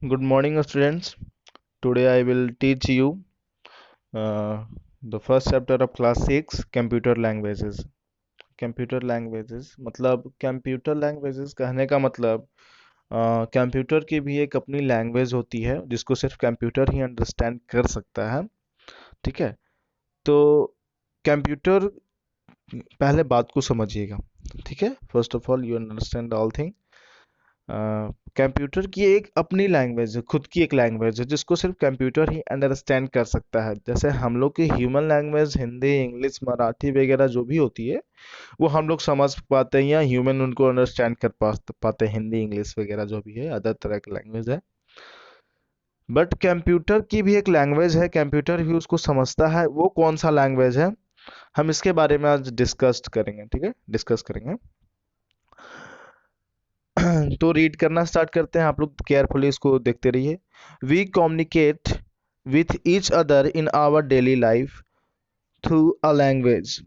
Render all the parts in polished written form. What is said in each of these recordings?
Good morning, students. Today I will teach you uh, the first chapter of class 6 computer languages. Computer languages मतलब computer languages कहने का मतलब computer की भी एक अपनी लैंग्वेज होती है जिसको सिर्फ कंप्यूटर ही अंडरस्टैंड कर सकता है। ठीक है। तो कंप्यूटर पहले बात को समझिएगा। ठीक है। First of all you understand all thing. Computer की एक अपनी लैंग्वेज है, खुद की एक लैंग्वेज है जिसको सिर्फ कंप्यूटर ही अंडरस्टैंड कर सकता है। जैसे हम लोग की human language Hindi, English, Marathi वगैरह जो भी होती है वो हम लोग समझ पाते हैं या ह्यूमन उनको अंडरस्टैंड कर पाते हैं, हिंदी इंग्लिश वगैरह जो भी है अदर तरह की लैंग्वेज है। बट कंप्यूटर की भी एक लैंग्वेज है, कंप्यूटर भी उसको समझता है। वो कौन सा लैंग्वेज है, हम इसके बारे में आज डिस्कस करेंगे। ठीक है, डिस्कस करेंगे। तो रीड करना स्टार्ट करते हैं, आप लोग केयरफुली इसको देखते रहिए। We communicate with each other in our daily life through a language.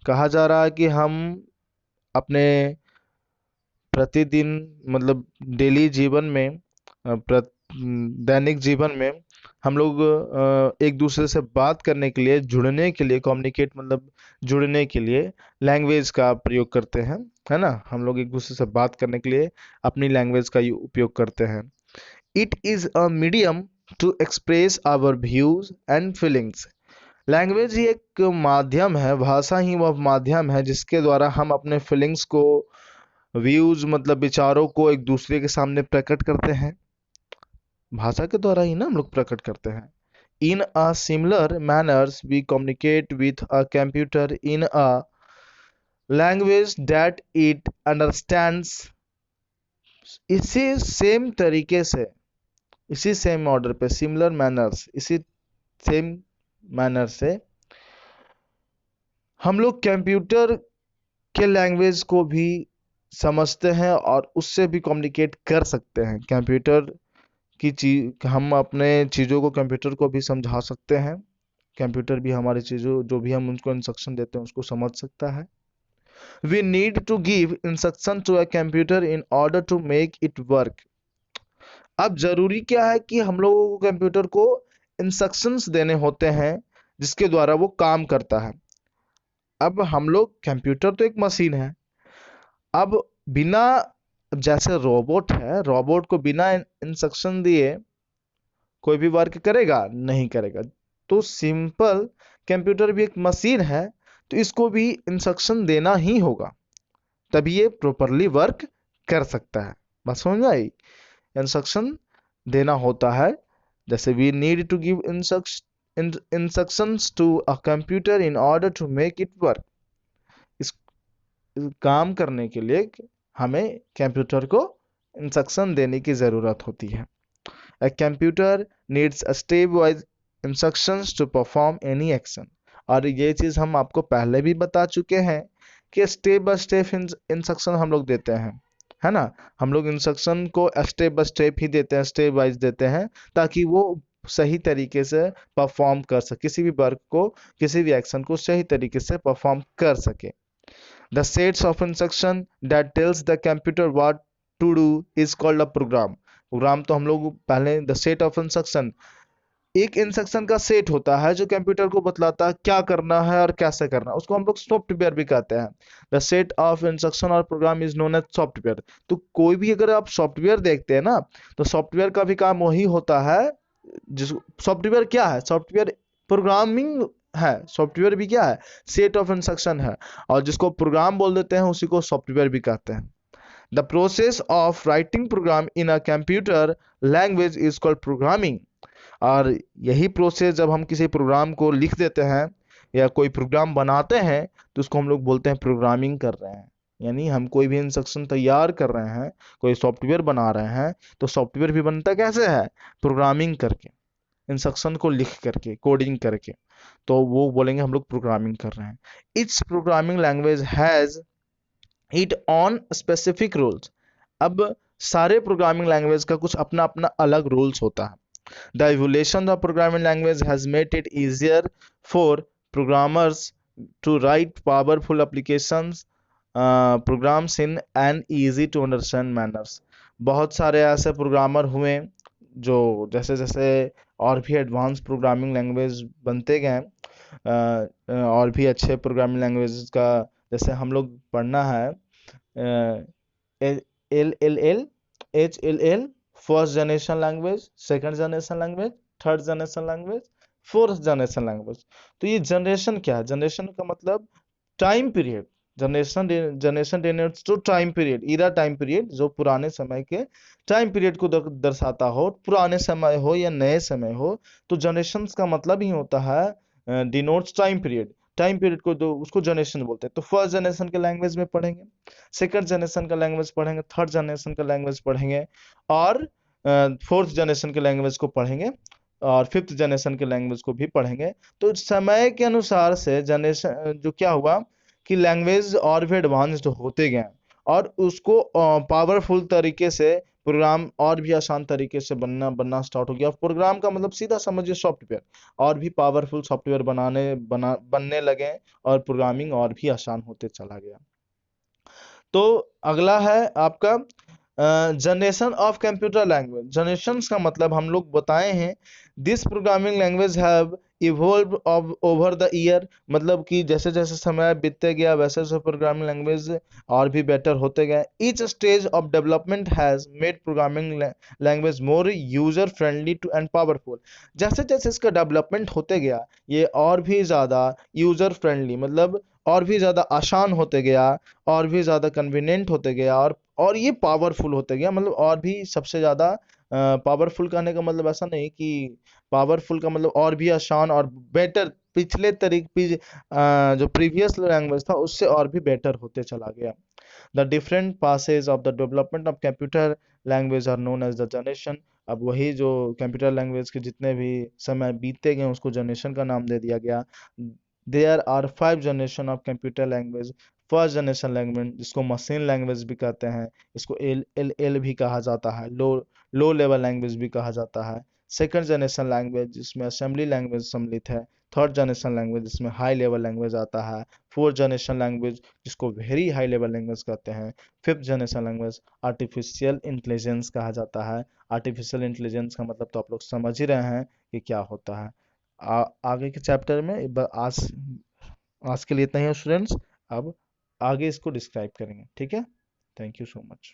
कहा जा रहा है कि हम अपने प्रतिदिन मतलब डेली जीवन में दैनिक जीवन में हम लोग एक दूसरे से बात करने के लिए, जुड़ने के लिए, कम्युनिकेट मतलब जुड़ने के लिए लैंग्वेज का प्रयोग करते हैं। है ना, हम लोग एक दूसरे से बात करने के लिए अपनी लैंग्वेज का उपयोग करते हैं। It is a medium to express our views and feelings. Language ही एक माध्यम है, भाषा ही वह माध्यम है जिसके द्वारा हम अपने फीलिंग्स को, व्यूज मतलब विचारों को एक दूसरे के सामने प्रकट करते हैं। भाषा के द्वारा ही ना हम लोग प्रकट करते हैं। In a similar manners we communicate with a computer in a language that it understands. इसी सेम तरीके से, इसी सेम ऑर्डर पे, सिमिलर मैनर्स, इसी सेम मैनर से हम लोग कंप्यूटर के लैंग्वेज को भी समझते हैं और उससे भी कम्युनिकेट कर सकते हैं। कंप्यूटर की चीज, हम अपने चीज़ों को कंप्यूटर को भी समझा सकते हैं। कंप्यूटर भी हमारी चीज़ों, जो भी हम उनको इंस्ट्रक्शन देते हैं उसको समझ सकता है। We need to give instruction to a computer in order to make it work. अब जरूरी क्या है कि हम लोगों को कंप्यूटर को इंस्ट्रक्शंस देने होते हैं जिसके द्वारा वो काम करता है। अब हम लोग, कंप्यूटर तो एक मशीन है। अब बिना, जैसे रोबोट है, रोबोट को बिना इंस्ट्रक्शन दिए कोई भी वर्क करेगा? नहीं करेगा। तो सिंपल, कंप्यूटर भी एक मशीन है, तो इसको भी इंस्ट्रक्शन देना ही होगा, तभी ये प्रॉपरली वर्क कर सकता है। बस समझ में आई? इंस्ट्रक्शन देना होता है। जैसे we need to give instructions to a computer in order to make it work. इस काम करने के लिए हमें कंप्यूटर को इंस्ट्रक्शन देने की ज़रूरत होती है। A computer needs a stepwise instructions to perform any action। और ये चीज़ हम आपको पहले भी बता चुके हैं कि स्टेप बाय स्टेप इंस्ट्रक्शन हम लोग देते हैं। है ना, हम लोग इंस्ट्रक्शन को स्टेप बाय स्टेप ही देते हैं, स्टेप वाइज देते हैं, ताकि वो सही तरीके से परफॉर्म कर सके, किसी भी वर्क को, किसी भी एक्शन को सही तरीके से परफॉर्म कर सके। The sets of instruction that tells the computer what to do is called a program। Program तो हम लोग पहले, द सेट ऑफ इंस्ट्रक्शन, एक इंस्ट्रक्शन का सेट होता है जो कंप्यूटर को बतलाता है क्या करना है और कैसे करना है, उसको हम लोग सॉफ्टवेयर भी कहते हैं। द सेट ऑफ इंस्ट्रक्शन और program is known as software. तो कोई भी अगर आप सॉफ्टवेयर देखते हैं ना, तो सॉफ्टवेयर का भी काम वही होता है। जिस सॉफ्टवेयर क्या है? सॉफ्टवेयर प्रोग्रामिंग है। सॉफ्टवेयर भी क्या है? सेट ऑफ इंस्ट्रक्शन है। और जिसको प्रोग्राम बोल देते हैं उसी को सॉफ्टवेयर भी कहते हैं। The process of writing program in a computer language is called programming. और यही प्रोसेस, जब हम किसी प्रोग्राम को लिख देते हैं या कोई प्रोग्राम बनाते हैं, तो उसको हम लोग बोलते हैं प्रोग्रामिंग कर रहे हैं। यानी हम कोई भी इंस्ट्रक्शन तैयार कर रहे हैं, कोई सॉफ्टवेयर बना रहे हैं, तो सॉफ्टवेयर भी बनता कैसे है? प्रोग्रामिंग करके, इंस्ट्रक्शन को लिख करके, कोडिंग करके। तो वो बोलेंगे हम लोग प्रोग्रामिंग कर रहे हैं। It's programming language has it on specific rules. अब सारे प्रोग्रामिंग लैंग्वेज का कुछ अपना अपना अलग रूल्स होता है। The evolution of programming language has made it easier for programmers to write powerful applications programs in an easy to understand manners. बहुत सारे ऐसे प्रोग्रामर हुए जो जैसे जैसे और भी एडवांस प्रोग्रामिंग लैंग्वेज बनते गए, और भी अच्छे प्रोग्रामिंग लैंग्वेजेस का जैसे हम लोग पढ़ना है, LLL, HLL, first generation language, second generation language, third generation language, fourth generation language. तो ये जनरेशन क्या है? जनरेशन का मतलब time period. Generation generation denotes to time period, era time period, जो पुराने समय के टाइम पीरियड को दर्शाता हो, पुराने समय हो या नए समय हो। तो जनरेशन का मतलब ही होता है denotes time period. Time period को जो उसको जनरेशन बोलते हैं। तो फर्स्ट जनरेशन के लैंग्वेज में पढ़ेंगे, सेकंड जनरेशन का लैंग्वेज पढ़ेंगे, थर्ड जनरेशन का लैंग्वेज पढ़ेंगे, और फोर्थ जनरेशन के लैंग्वेज को पढ़ेंगे, और फिफ्थ जनरेशन के लैंग्वेज को भी पढ़ेंगे। तो समय के अनुसार से जनरेशन जो क्या हुआ कि लैंग्वेज और भी एडवांस्ड होते गए, और उसको पावरफुल तरीके से प्रोग्राम और भी आसान तरीके से बनना बनना स्टार्ट हो गया। प्रोग्राम का मतलब सीधा समझिए सॉफ्टवेयर, और भी पावरफुल सॉफ्टवेयर बनने लगे, और प्रोग्रामिंग और भी आसान होते चला गया। तो अगला है आपका generation of computer language. Generations का मतलब हम लोग बताए हैं, this programming language have evolve over the year, मतलब कि जैसे जैसे समय बीतते गया वैसे वैसे प्रोग्रामिंग लैंग्वेज और भी बेटर होते गए। Each stage of development has made programming language more user friendly too and powerful. जैसे जैसे इसका डेवलपमेंट होते गया, ये और भी ज़्यादा यूजर फ्रेंडली, मतलब और भी ज़्यादा आसान होते गया, और भी ज़्यादा कन्वीनियंट होते गया, और ये पावरफुल होते गया। मतलब और भी सबसे ज़्यादा पावरफुल कहने का मतलब ऐसा नहीं कि पावरफुल का मतलब और भी आसान और बेटर, पिछले तरीके जो प्रीवियस लैंग्वेज था उससे और भी बेटर होते चला गया। The different passes of the development of computer language are known as the generation. अब वही जो कंप्यूटर लैंग्वेज के जितने भी समय बीतते गए उसको जनरेशन का नाम दे दिया गया। There are 5 generation of computer language. First generation language, जिसको मशीन लैंग्वेज भी कहते हैं, इसको एल भी कहा जाता है, लो लेवल लैंग्वेज भी कहा जाता है। सेकंड जनरेशन लैंग्वेज, जिसमें असेंबली लैंग्वेज सम्मिलित है। थर्ड जनरेशन लैंग्वेज, जिसमें हाई लेवल लैंग्वेज आता है। फोर्थ जनरेशन लैंग्वेज, जिसको वेरी हाई लेवल लैंग्वेज कहते हैं। Fifth generation language artificial intelligence कहा जाता है। आर्टिफिशियल इंटेलिजेंस का मतलब तो आप लोग समझ ही रहे हैं कि क्या होता है। आगे के चैप्टर में आज आज के लिए इतना ही है स्टूडेंट्स। अब आगे इसको डिस्क्राइब करेंगे, ठीक है। Thank you so much.